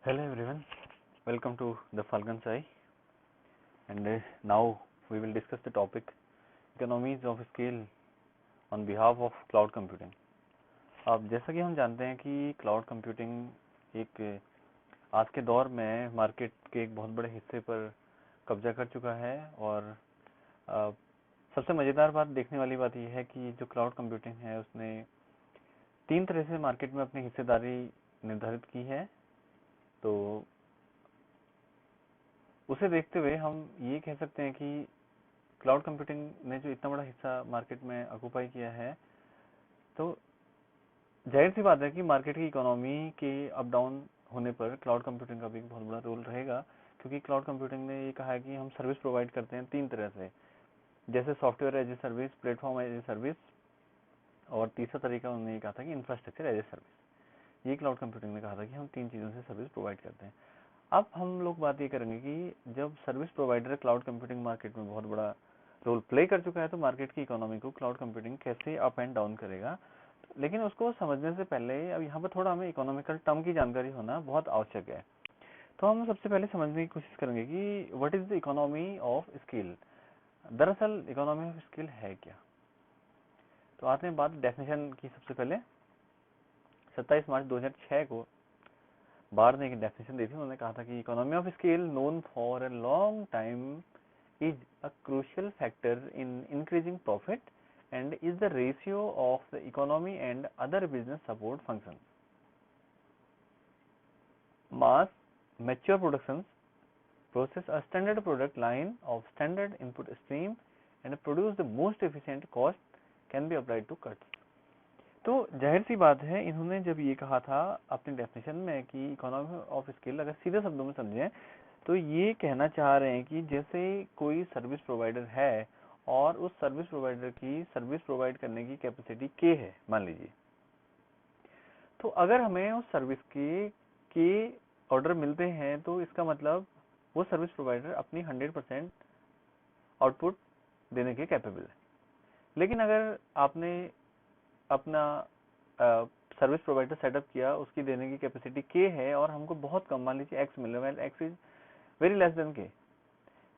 Hello everyone, welcome to the Falcon Sai, and now we will discuss the topic economies of scale on behalf of cloud computing. अब जैसा कि हम जानते हैं कि cloud computing एक आज के दौर में मार्केट के एक बहुत बड़े हिस्से पर कब्जा कर चुका है और सबसे मज़ेदार बात देखने वाली बात यह है कि जो क्लाउड कंप्यूटिंग है उसने 3 तरह से मार्केट में अपनी हिस्सेदारी निर्धारित की है। तो उसे देखते हुए हम ये कह सकते हैं कि क्लाउड कंप्यूटिंग ने जो इतना बड़ा हिस्सा मार्केट में ऑक्यूपाई किया है, तो जाहिर सी बात है कि मार्केट की इकोनॉमी के अप डाउन होने पर क्लाउड कंप्यूटिंग का भी एक बहुत बड़ा रोल रहेगा, क्योंकि क्लाउड कंप्यूटिंग ने ये कहा है कि हम सर्विस प्रोवाइड करते हैं 3 तरह से, जैसे software as a service, platform as a service, और तीसरा तरीका उन्होंने ये कहा था कि इंफ्रास्ट्रक्चर एज ए सर्विस। ये क्लाउड कंप्यूटिंग ने कहा था कि हम 3 चीज़ों से सर्विस प्रोवाइड करते हैं। अब हम लोग बात ये करेंगे कि जब service provider cloud computing market में बहुत बड़ा रोल प्ले कर चुका है, तो मार्केट की इकोनॉमी को क्लाउड कंप्यूटिंग कैसे अप एंड डाउन करेगा। लेकिन उसको समझने से पहले अब यहाँ पर थोड़ा हमें इकोनॉमिकल टर्म की जानकारी होना बहुत आवश्यक है। तो हम सबसे पहले समझने की कोशिश करेंगे कि what is the economy of skill. दरअसल इकोनॉमी ऑफ स्किल है क्या। तो आते हैं बात डेफिनेशन की। सबसे पहले 27 मार्च 2006 को बार ने एक डेफिनेशन दी थी। उन्होंने कहा था कि economy of scale known for a long time is a crucial factor in increasing profit and is the ratio of the economy and other business support functions. Mass mature productions process a standard product line of standard input stream and produce the most efficient cost can be applied to cuts. तो जाहिर सी बात है, इन्होंने जब ये कहा था अपने डेफिनेशन में कि इकोनॉमी ऑफ स्केल, अगर सीधे शब्दों में समझें तो ये कहना चाह रहे हैं कि जैसे कोई सर्विस प्रोवाइडर है और उस सर्विस प्रोवाइडर की सर्विस प्रोवाइड करने की कैपेसिटी के है, मान लीजिए, तो अगर हमें उस सर्विस के ऑर्डर मिलते हैं तो इसका मतलब वो सर्विस प्रोवाइडर अपनी 100% आउटपुट देने के कैपेबल है। लेकिन अगर आपने अपना सर्विस प्रोवाइडर सेटअप किया, उसकी देने की कैपेसिटी के है और हमको बहुत कम, मान लीजिए एक्स मिल रहा है, x is very less than के,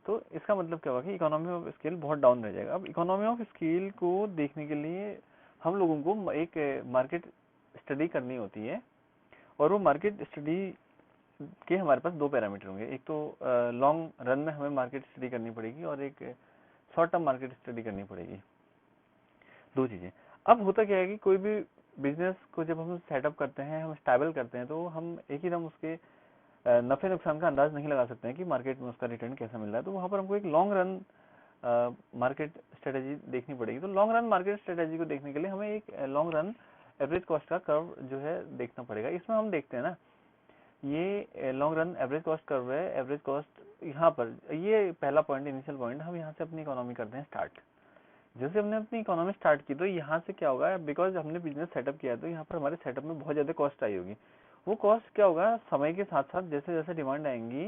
तो इसका मतलब क्या होगा कि इकोनॉमी ऑफ स्केल बहुत डाउन रह जाएगा। अब इकोनॉमी ऑफ स्केल को देखने के लिए हम लोगों को एक मार्केट स्टडी करनी होती है, और वो मार्केट स्टडी के हमारे पास 2 पैरामीटर होंगे। एक तो लॉन्ग रन में हमें मार्केट स्टडी करनी पड़ेगी और एक शॉर्ट टर्म मार्केट स्टडी करनी पड़ेगी, 2 चीजें। अब होता क्या है कि कोई भी बिजनेस को जब हम सेटअप करते हैं, हम स्टेबल करते हैं, तो हम एक ही दम उसके नफे नुकसान का अंदाज नहीं लगा सकते हैं कि मार्केट में उसका रिटर्न कैसा मिल रहा है। तो वहां पर हमको एक लॉन्ग रन मार्केट स्ट्रेटेजी देखनी पड़ेगी। तो लॉन्ग रन मार्केट स्ट्रेटेजी को देखने के लिए हमें एक लॉन्ग रन एवरेज कॉस्ट का कर्व जो है देखना पड़ेगा। इसमें हम देखते हैं ना, ये long run average cost curve है। एवरेज कॉस्ट यहाँ पर, ये पहला पॉइंट, इनिशियल पॉइंट, हम यहाँ से अपनी इकोनॉमी करते हैं स्टार्ट। जैसे हमने अपनी इकोनॉमी स्टार्ट की तो यहाँ से क्या होगा, बिकॉज हमने बिजनेस सेटअप किया तो यहाँ पर हमारे सेटअप में बहुत ज्यादा कॉस्ट आई होगी। वो कॉस्ट क्या होगा, समय के साथ साथ जैसे जैसे डिमांड आएंगी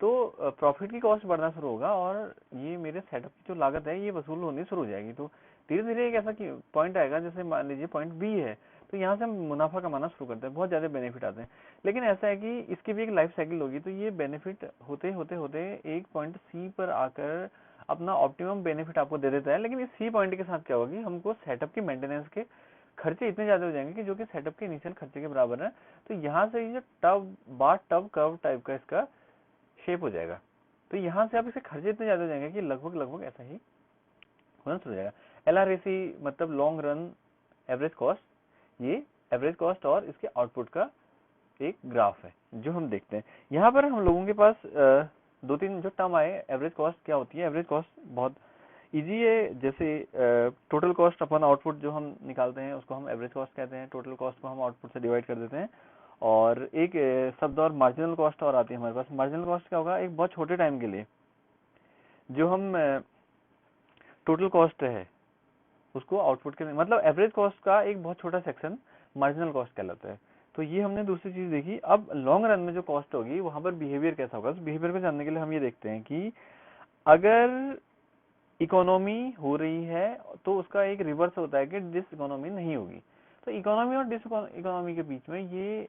तो प्रॉफिट की कॉस्ट बढ़ना शुरू होगा और ये मेरे सेटअप की जो लागत है ये वसूल होनी शुरू हो जाएगी। तो धीरे धीरे एक ऐसा पॉइंट आएगा, जैसे मान लीजिए पॉइंट बी है, तो यहाँ से हम मुनाफा कमाना शुरू करते हैं, बहुत ज्यादा बेनिफिट आते हैं। लेकिन ऐसा है कि इसकी भी एक लाइफ साइकिल होगी, तो ये बेनिफिट होते होते होते एक पॉइंट सी पर आकर अपना ऑप्टिमम बेनिफिट आपको दे देता है। लेकिन इस सी पॉइंट के साथ क्या होगी, हमको सेटअप की मेंटेनेंस के खर्चे इतने ज्यादा हो जाएंगे कि जो कि सेटअप के इनिशियल खर्चे के बराबर है। तो यहाँ से ये टब कर्व टाइप का इसका शेप हो जाएगा। तो यहाँ से आप इसे खर्चे इतने ज्यादा हो जाएंगे कि लगभग ऐसा ही होना शुरू हो जाएगा। LRAC मतलब लॉन्ग रन एवरेज कॉस्ट, ये एवरेज कॉस्ट और इसके आउटपुट का एक ग्राफ है जो हम देखते हैं। यहाँ पर हम लोगों के पास 2-3 जो टर्म आए। एवरेज कॉस्ट क्या होती है, एवरेज कॉस्ट बहुत इजी है। जैसे टोटल कॉस्ट अपन आउटपुट जो हम निकालते हैं उसको हम एवरेज कॉस्ट कहते हैं। टोटल कॉस्ट को हम आउटपुट से डिवाइड कर देते हैं। और एक शब्द और मार्जिनल कॉस्ट और आती है हमारे पास। मार्जिनल कॉस्ट क्या होगा, एक बहुत छोटे टाइम के लिए जो हम टोटल कॉस्ट है उसको आउटपुट के, मतलब एवरेज कॉस्ट का एक बहुत छोटा सेक्शन मार्जिनल कॉस्ट कहलाता है। तो ये हमने दूसरी चीज देखी। अब लॉन्ग रन में जो कॉस्ट होगी वहां पर बिहेवियर कैसा होगा, उस बिहेवियर को जानने के लिए हम ये देखते हैं कि अगर इकोनॉमी हो रही है तो उसका एक रिवर्स होता है कि डिस इकोनॉमी नहीं होगी। तो इकोनॉमी और डिस इकोनॉमी के बीच में ये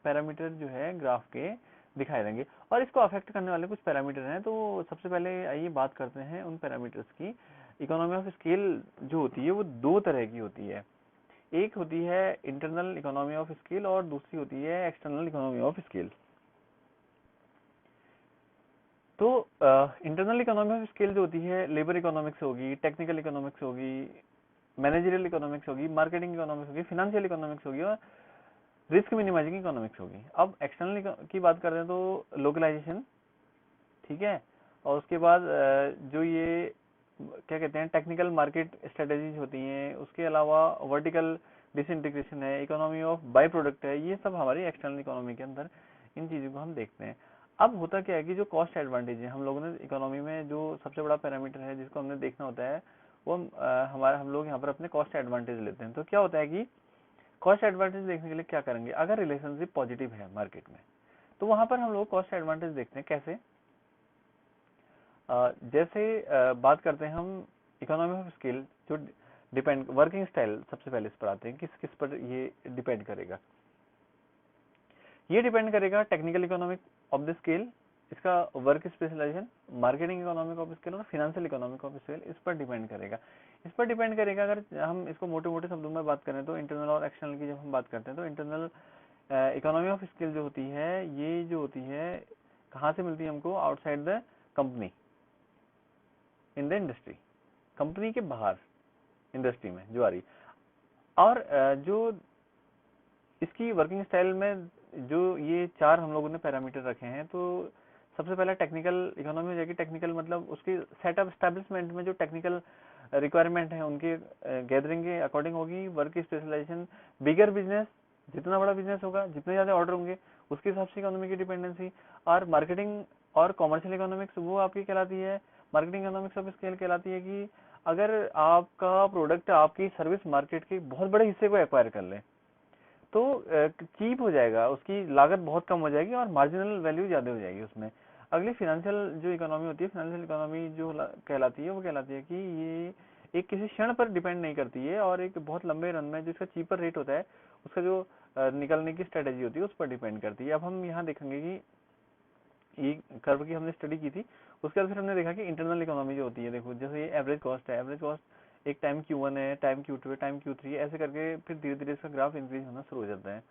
पैरामीटर जो है ग्राफ के दिखाई देंगे, और इसको अफेक्ट करने वाले कुछ पैरामीटर हैं। तो सबसे पहले आइए बात करते हैं उन पैरामीटर्स की। इकोनॉमी ऑफ स्केल जो होती है वो दो तरह की होती है, एक होती है इंटरनल इकोनॉमी ऑफ स्केल और दूसरी होती है एक्सटर्नल इकोनॉमी ऑफ स्केल। तो इंटरनल इकोनॉमी ऑफ स्केल जो होती है लेबर इकोनॉमिक्स होगी, टेक्निकल इकोनॉमिक्स होगी, मैनेजरियल इकोनॉमिक्स होगी, मार्केटिंग इकोनॉमिक्स होगी, फाइनेंशियल इकोनॉमिक्स होगी और रिस्क मिनिमाइजिंग इकोनॉमिक्स होगी। अब एक्सटर्नल की बात करते हैं तो लोकलाइजेशन, ठीक है, और उसके बाद जो ये क्या कहते हैं टेक्निकल मार्केट स्ट्रेटेजीज होती हैं, उसके अलावा वर्टिकल डिसइंटीग्रेशन है, इकोनॉमी ऑफ बाई प्रोडक्ट है, ये सब हमारी एक्सटर्नल इकोनॉमी के अंदर इन चीज़ों को हम देखते हैं। अब होता क्या है कि जो कॉस्ट एडवांटेज है, हम लोगों ने इकोनॉमी में जो सबसे बड़ा पैरामीटर है जिसको हमने देखना होता है वो हम लोग यहाँ पर अपने कॉस्ट एडवांटेज लेते हैं। तो क्या होता है कि कॉस्ट एडवांटेज देखने के लिए क्या करेंगे, अगर रिलेशनशिप पॉजिटिव है मार्केट में तो वहां पर हम लोग कॉस्ट एडवांटेज देखते हैं। कैसे? जैसे बात करते हैं हम इकोनॉमी ऑफ स्केल, जो डिपेंड वर्किंग स्टाइल सबसे पहले इस पर आते हैं, किस किस पर ये डिपेंड करेगा। ये डिपेंड करेगा technical economic of the scale, इसका work specialization, marketing economic of scale और फाइनेंशियल इकोनॉमिक ऑफ स्केल, इस पर डिपेंड करेगा। इस पर डिपेंड करेगा अगर हम इसको मोटे मोटे शब्दों में बात करें तो इंटरनल और एक्सटर्नल की जब हम बात करते हैं तो इंटरनल इकोनॉमी ऑफ स्केल जो होती है ये जो होती है कहाँ से मिलती है हमको, outside the company in the industry, company के बाहर इंडस्ट्री में जो आ रही। और जो इसकी वर्किंग स्टाइल में जो ये चार हम लोगों ने पैरामीटर रखे हैं, तो सबसे पहला टेक्निकल इकोनॉमी हो जाएगी। टेक्निकल मतलब उसकी सेटअप एस्टेब्लिशमेंट में जो टेक्निकल रिक्वायरमेंट है उनके गैदरिंग के अकॉर्डिंग होगी। वर्क स्पेशलाइजेशन, बिगर बिजनेस, जितना बड़ा बिजनेस होगा, जितने ज्यादा ऑर्डर होंगे उसके हिसाब से इकोनॉमी की डिपेंडेंसी। और मार्केटिंग और कॉमर्शियल इकोनॉमिक्स वो आपकी कहलाती है मार्केटिंग इकोनॉमिक्स ऑफ स्केल कहलाती है कि अगर आपका प्रोडक्ट आपकी सर्विस मार्केट के बहुत बड़े हिस्से को एक्वायर कर ले तो चीप हो जाएगा, उसकी लागत बहुत कम हो जाएगी और मार्जिनल वैल्यू ज्यादा हो जाएगी उसमें। अगली फाइनेंशियल जो इकोनॉमी होती है, फाइनेंशियल इकोनॉमी जो कहलाती है वो कहलाती है कि ये एक किसी क्षण पर डिपेंड नहीं करती है और एक बहुत लंबे रन में जिसका चीपर रेट होता है उसका जो निकलने की स्ट्रेटेजी होती है उस पर डिपेंड करती है। अब हम यहाँ देखेंगे कि ये कर्व की हमने स्टडी की थी, उसके बाद फिर हमने देखा कि इंटरनल इकोनॉमी जो होती है, देखो जैसे ये एवरेज कॉस्ट है, एवरेज कॉस्ट एक टाइम Q1 है, टाइम Q2 है, टाइम Q3 है, ऐसे करके फिर धीरे धीरे इसका ग्राफ इंक्रीज होना शुरू हो जाता है।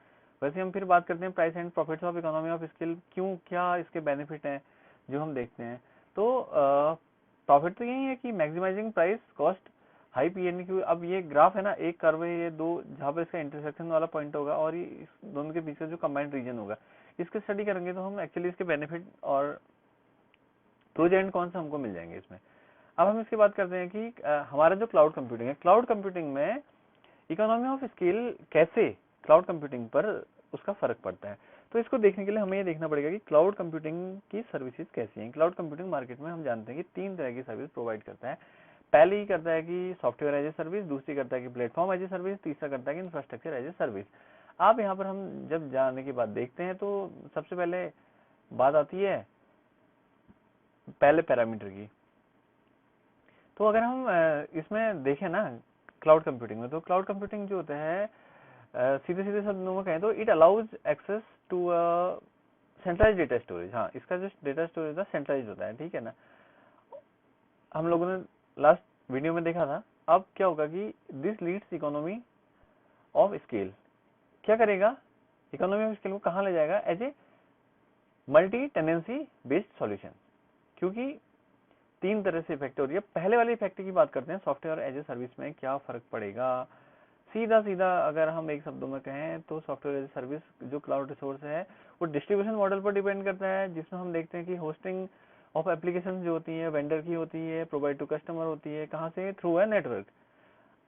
वैसे हम फिर बात करते हैं price and profits of economy of scale, क्यों क्या इसके बेनिफिट हैं जो हम देखते हैं। तो प्रॉफिट तो यही है कि maximizing price cost high PNQ। अब ये ग्राफ है ना, एक कर्व है, ये दो जहाँ पर इसका इंटरसेक्शन वाला पॉइंट होगा और ये इस दोनों के बीच का जो कंबाइंड रीजन होगा, इसकी स्टडी करेंगे तो हम एक्चुअली इसके बेनिफिट और प्रोज एंड कॉन्स हमको मिल जाएंगे इसमें। अब हम इसकी बात करते हैं कि हमारा जो क्लाउड कंप्यूटिंग है, क्लाउड कंप्यूटिंग में इकोनॉमी ऑफ स्केल कैसे क्लाउड कंप्यूटिंग पर उसका फर्क पड़ता है। तो इसको देखने के लिए हमें ये देखना पड़ेगा कि क्लाउड कंप्यूटिंग की सर्विसेज कैसी हैं। क्लाउड कंप्यूटिंग मार्केट में हम जानते हैं कि तीन तरह की सर्विस प्रोवाइड करता है। पहली करता है कि सॉफ्टवेयर एज ए सर्विस, दूसरी करता है कि प्लेटफॉर्म एज ए सर्विस, तीसरा करता है कि इंफ्रास्ट्रक्चर एज ए सर्विस। आप यहाँ पर हम जब जाने की बात देखते हैं तो सबसे पहले बात आती है पहले पैरामीटर की। तो अगर हम इसमें देखें ना क्लाउड कंप्यूटिंग में, तो क्लाउड कंप्यूटिंग जो होता है सीधे सीधे शब्दों में कहें तो it allows access to centralize data storage. हाँ, इसका जो डेटा स्टोरेज होता है सेंट्रलाइज होता है, ठीक है ना। हम लोगों ने लास्ट वीडियो में देखा था। अब क्या होगा कि this leads economy of scale क्या करेगा, इकोनॉमी ऑफ स्केल को कहाँ ले जाएगा, as a multi tenancy based solution. क्योंकि तीन तरह से इफेक्ट हो रही है। पहले वाले इफेक्ट की बात करते हैं, सॉफ्टवेयर एज ए सर्विस में क्या फर्क पड़ेगा। सीधा सीधा अगर हम एक शब्दों में कहें तो सॉफ्टवेयर एज ए सर्विस जो क्लाउड रिसोर्स है वो डिस्ट्रीब्यूशन मॉडल पर डिपेंड करता है, जिसमें हम देखते हैं कि होस्टिंग ऑफ एप्लीकेशन जो होती है वेंडर की होती है, प्रोवाइड टू कस्टमर होती है, कहाँ से, थ्रू है नेटवर्क।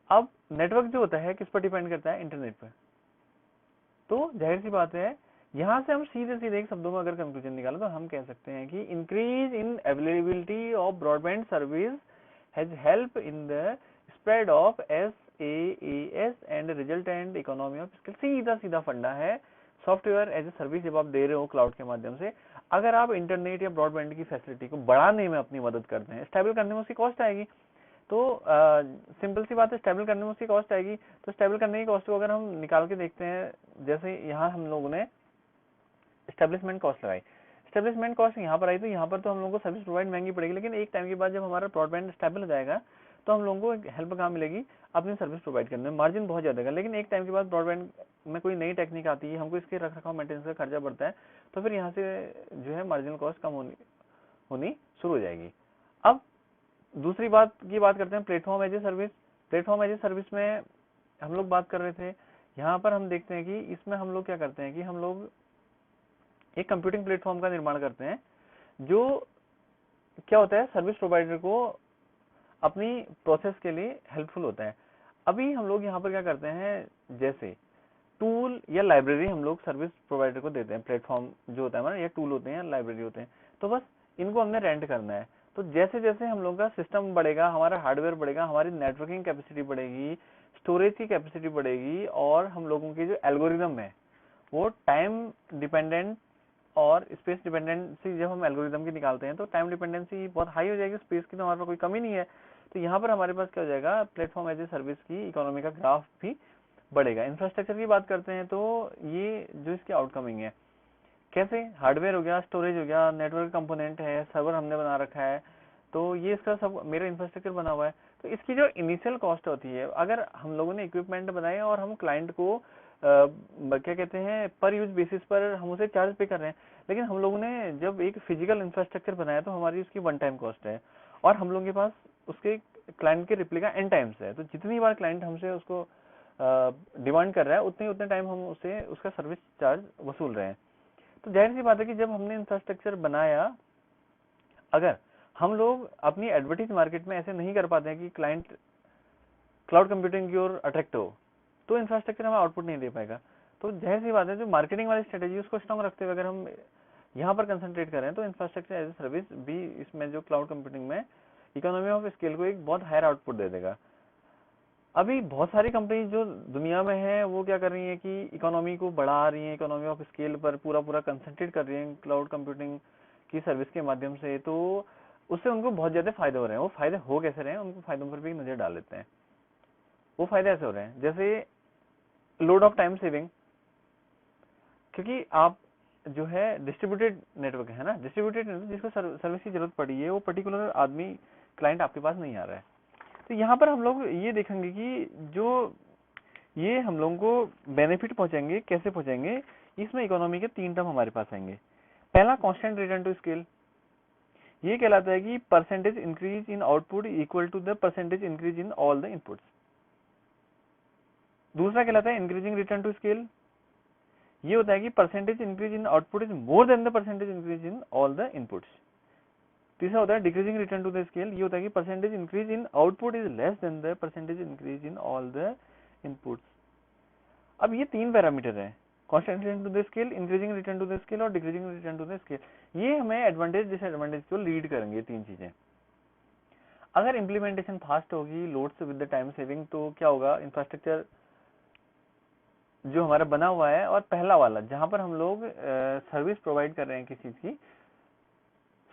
अब नेटवर्क जो होता है किस पर डिपेंड करता है, इंटरनेट पर। तो जाहिर सी बात है यहाँ से हम सीधे सीधे एक शब्दों में अगर कंक्लूजन निकालें तो हम कह सकते हैं कि increase in availability of broadband service has help in the spread of SaaS and resultant economy of scale. सीधा सीधा फंडा है, सॉफ्टवेयर एज ए सर्विस जब आप दे रहे हो क्लाउड के माध्यम से, अगर आप इंटरनेट या ब्रॉडबैंड की फैसिलिटी को बढ़ाने में अपनी मदद करते हैं, स्टेबल करने में उसकी कॉस्ट आएगी, तो सिंपल सी बात है, स्टेबल करने में उसकी कॉस्ट आएगी। तो स्टेबल करने की कॉस्ट को अगर हम निकाल के देखते हैं, जैसे यहाँ हम लोगों ने स्टेब्लिशमेंट कॉस्ट लगाई, स्टेब्लिशमेंट कॉस्ट यहाँ पर आई, तो यहाँ पर तो हम लोगों को सर्विस प्रोवाइड महंगी पड़ेगी, लेकिन एक टाइम के बाद जब हमारा ब्रॉडबैंड स्टेबल हो जाएगा तो हम लोगों को हेल्प कहाँ मिलेगी, अपनी सर्विस प्रोवाइड करने में मार्जिन बहुत ज्यादा है। लेकिन एक टाइम के बाद ब्रॉडबैंड में कोई नई टेक्निक आती है, हमको इसके रख रखाव मेंटेनेंस का खर्चा बढ़ता है, तो फिर यहाँ से जो है मार्जिनल कॉस्ट कम होनी शुरू हो जाएगी। अब दूसरी बात की बात करते हैं, platform as a service. Platform as a service में हम लोग बात कर रहे थे, यहाँ पर हम देखते हैं कि इसमें हम लोग क्या करते हैं कि हम लोग एक कंप्यूटिंग प्लेटफॉर्म का निर्माण करते हैं, जो क्या होता है, सर्विस प्रोवाइडर को अपनी प्रोसेस के लिए हेल्पफुल होता है। अभी हम लोग यहाँ पर क्या करते हैं, जैसे टूल या लाइब्रेरी हम लोग सर्विस प्रोवाइडर को देते हैं, प्लेटफॉर्म जो होता है हमारा, या टूल होते हैं या लाइब्रेरी होते हैं, तो बस इनको हमने रेंट करना है। तो जैसे जैसे हम लोग का सिस्टम बढ़ेगा, हमारा हार्डवेयर बढ़ेगा, हमारी नेटवर्किंग कैपेसिटी बढ़ेगी, स्टोरेज की कैपेसिटी बढ़ेगी, और हम लोगों की जो एल्गोरिदम है वो टाइम डिपेंडेंट और स्पेस डिपेंडेंसी, जब हम एल्गोरिदम की निकालते हैं तो टाइम डिपेंडेंसी बहुत हाई हो जाएगी, स्पेस की तो हमारे पास कोई कमी नहीं है। तो यहाँ पर हमारे पास क्या हो जाएगा, प्लेटफॉर्म एज ए सर्विस की इकोनॉमी का ग्राफ भी बढ़ेगा। इंफ्रास्ट्रक्चर की बात करते हैं तो ये जो इसकी आउटकमिंग है, कैसे, हार्डवेयर हो गया, स्टोरेज हो गया, नेटवर्क कंपोनेंट है, सर्वर हमने बना रखा है, तो ये इसका सब मेरा इंफ्रास्ट्रक्चर बना हुआ है। तो इसकी जो इनिशियल कॉस्ट होती है, अगर हम लोगों ने इक्विपमेंट बनाए और हम क्लाइंट को क्या कहते हैं, पर यूज बेसिस पर हम उसे चार्ज पे कर रहे हैं, लेकिन हम लोगों ने जब एक फिजिकल इंफ्रास्ट्रक्चर बनाया तो हमारी उसकी वन टाइम कॉस्ट है, और हम लोगों के पास उसके क्लाइंट के रिप्लाई का एन टाइम्स है। तो जितनी बार क्लाइंट हमसे उसको डिमांड कर रहा है, उतने टाइम हम उसे उसका सर्विस चार्ज वसूल रहे हैं। तो जाहिर सी बात है कि जब हमने इंफ्रास्ट्रक्चर बनाया, अगर हम लोग अपनी एडवर्टीज मार्केट में ऐसे नहीं कर पाते हैं कि क्लाइंट क्लाउड कंप्यूटिंग की ओर अट्रैक्ट हो, तो इंफ्रास्ट्रक्चर हमें आउटपुट नहीं दे पाएगा। तो जाहिर सी बात है, जो मार्केटिंग वाली स्ट्रेटेजी उसको स्ट्रॉन्ग रखते हुए अगर हम यहाँ पर कंसंट्रेट करें, तो इंफ्रास्ट्रक्चर एज ए सर्विस भी इसमें जो क्लाउड कंप्यूटिंग में इकोनॉमी ऑफ स्केल को एक बहुत हायर आउटपुट दे देगा। अभी बहुत सारी कंपनी जो दुनिया में है वो क्या कर रही है कि इकोनॉमी को बढ़ा रही है, इकोनॉमी ऑफ स्केल पर पूरा कंसंट्रेट कर रही है क्लाउड कंप्यूटिंग की सर्विस के माध्यम से, तो उससे उनको बहुत ज्यादा फायदे हो रहे हैं। वो फायदे हो कैसे रहे हैं, उनको फायदों पर भी नजर डाल लेते हैं। वो फायदे ऐसे हो रहे हैं, जैसे लोड ऑफ टाइम सेविंग, क्योंकि आप जो है डिस्ट्रीब्यूटेड नेटवर्क है ना, डिस्ट्रीब्यूटेड नेटवर्क जिसको सर्विस की जरूरत पड़ी है, वो पर्टिकुलर आदमी क्लाइंट आपके पास नहीं आ रहा है। तो यहाँ पर हम लोग ये देखेंगे कि जो ये हम लोगों को बेनिफिट पहुंचाएंगे, कैसे पहुंचाएंगे, इसमें इकोनॉमी के 3 टर्म हमारे पास आएंगे। पहला, कांस्टेंट रिटर्न टू स्केल, ये कहलाता है कि percentage increase in output equal to the percentage increase in all the inputs. दूसरा कहलाता है इंक्रीजिंग रिटर्न टू स्केल, ये होता है कि percentage increase in output is more than the percentage increase in all the inputs. तीसरा होता है decreasing return to the scale, ये होता है कि percentage increase in output is less than the percentage increase in all the inputs. अब ये 3 parameter है, constant return to the scale, increasing return to the scale और decreasing return to the scale. ये हमें एडवांटेज डिसएडवांटेज को lead करेंगे, 3 चीजें। अगर इंप्लीमेंटेशन फास्ट होगी, loads with the time saving, तो क्या होगा, इंफ्रास्ट्रक्चर जो हमारा बना हुआ है, और पहला वाला जहां पर हम लोग सर्विस प्रोवाइड कर रहे हैं किसी चीज की,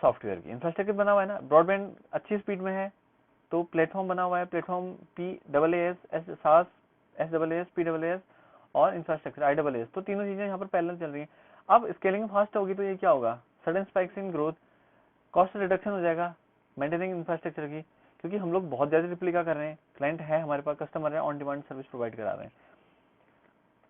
सॉफ्टवेयर की, इंफ्रास्ट्रक्चर बना हुआ है ना, ब्रॉडबैंड अच्छी स्पीड में है, तो प्लेटफॉर्म बना हुआ है, platform PaaS, SaaS, SaaS, PaaS और इंफ्रास्ट्रक्चर IaaS, तो तीनों चीजें यहाँ पर पैरेलल चल रही हैं। अब स्केलिंग फास्ट होगी तो ये क्या होगा, sudden spikes in growth, cost reduction हो जाएगा मेंटेनिंग इंफ्रास्ट्रक्चर की, क्योंकि हम लोग बहुत ज्यादा रिप्लिका कर रहे हैं, क्लाइंट है हमारे पास, कस्टमर है, ऑन डिमांड सर्विस प्रोवाइड करा रहे हैं।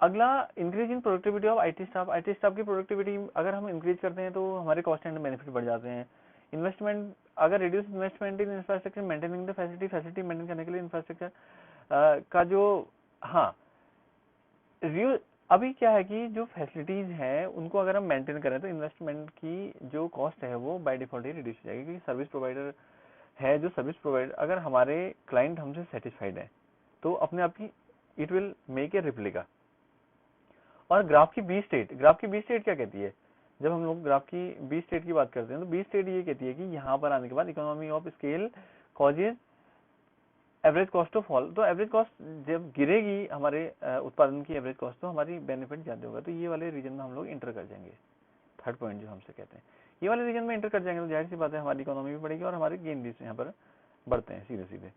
अगला, increase in productivity of IT staff की प्रोडक्टिविटी अगर हम इंक्रीज करते हैं तो हमारे कॉस्ट एंड बेनिफिट बढ़ जाते हैं। इन्वेस्टमेंट, अगर reduce investment in infrastructure maintaining the facility maintain करने के लिए इंफ्रास्ट्रक्चर का जो, हाँ, रिव्यू, अभी क्या है कि जो फैसिलिटीज है उनको अगर हम मेंटेन करें तो इन्वेस्टमेंट की जो कॉस्ट है वो बाय डिफॉल्ट ही रिड्यूस हो जाएगी, क्योंकि सर्विस प्रोवाइडर है, जो सर्विस प्रोवाइडर, अगर हमारे क्लाइंट हमसे सेटिस्फाइड है तो अपने आप ही it will make a replica. और ग्राफ की बी स्टेट क्या कहती है, जब हम लोग ग्राफ की बी स्टेट की बात करते हैं तो बी स्टेट ये कहती है कि यहाँ पर आने के बाद economy of scale causes average cost to fall, तो एवरेज कॉस्ट जब गिरेगी हमारे उत्पादन की एवरेज कॉस्ट, तो हमारी बेनिफिट ज्यादा होगा। तो ये वाले रीजन में हम लोग इंटर कर जाएंगे, थर्ड पॉइंट जो हमसे कहते हैं, ये वाले रीजन में इंटर कर जाएंगे, तो जाहिर सी बात है हमारी इकोनॉमी भी बढ़ेगी और हमारे गेन भी यहाँ पर बढ़ते हैं सीधे सीधे।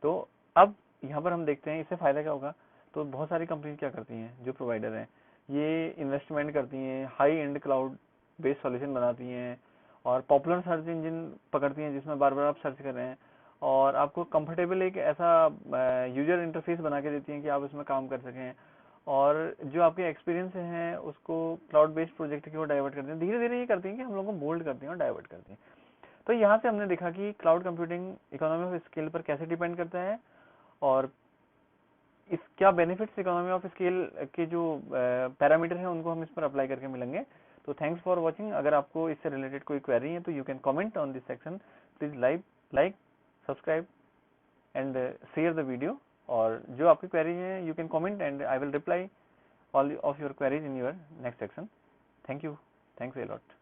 तो अब यहाँ पर हम देखते हैं इससे फ़ायदा क्या होगा। तो बहुत सारी कंपनीज क्या करती हैं, जो प्रोवाइडर हैं ये इन्वेस्टमेंट करती हैं, high and cloud based solution बनाती हैं और पॉपुलर सर्च इंजन पकड़ती हैं जिसमें बार बार आप सर्च कर रहे हैं, और आपको कंफर्टेबल एक ऐसा यूजर इंटरफेस बना के देती हैं कि आप इसमें काम कर सकें, और जो आपके एक्सपीरियंस हैं उसको क्लाउड बेस्ड प्रोजेक्ट की ओर डाइवर्ट करते हैं। धीरे धीरे ये करती हैं कि हम लोगों को मोल्ड करती हैं और डाइवर्ट करती हैं। तो यहाँ से हमने देखा कि cloud computing economy of scale पर कैसे डिपेंड करता है, और इस क्या बेनिफिट्स इकोनॉमी ऑफ स्केल के जो पैरामीटर हैं उनको हम इस पर अप्लाई करके मिलेंगे। तो थैंक्स फॉर वॉचिंग। अगर आपको इससे रिलेटेड कोई क्वेरी है तो you can comment on this section. Please like subscribe and share the video, और जो आपकी क्वेरी है you can comment and I will reply all of your queries in your next section. Thank you, thanks a lot.